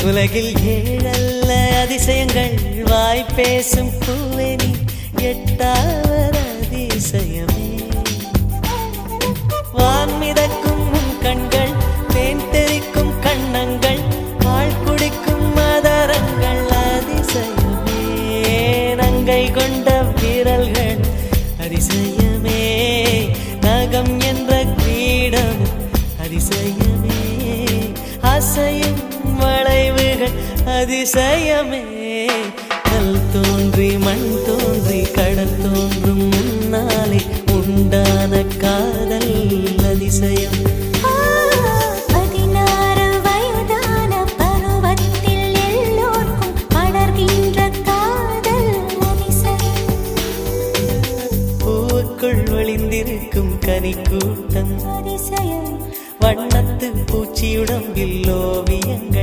உலகில் ஏழல்ல அதிசயங்கள் வாய் பேசும் பூவெனி எட்டாவது அதிசயமே. வான் மிதக்கும் உன் கண்கள், தேன் தெறிக்கும் கண்ணங்கள், பால் குடிக்கும் மதரங்கள் அதிசயமே. நங்கை கொண்ட வீரல்கள் அதிசயமே. நகம் என்ற கிரீடம் அதிசயமே. அசையும் வளைவுகள் அதிசயமே. கல் தோன்றி மண் தோன்றி கடல் தோன்றும் முன்னாலே உண்டான காதல் அதிசயம். 16 வயதான பருவத்தில் எல்லோருக்கும் படர்கின்ற காதல் அதிசயம். பூவுக்குள் ஒளிந்திருக்கும் கனிக்கூட்டம் அதிசயம். வண்ணத்து பூச்சியுடம்பில் ஓவியங்கள்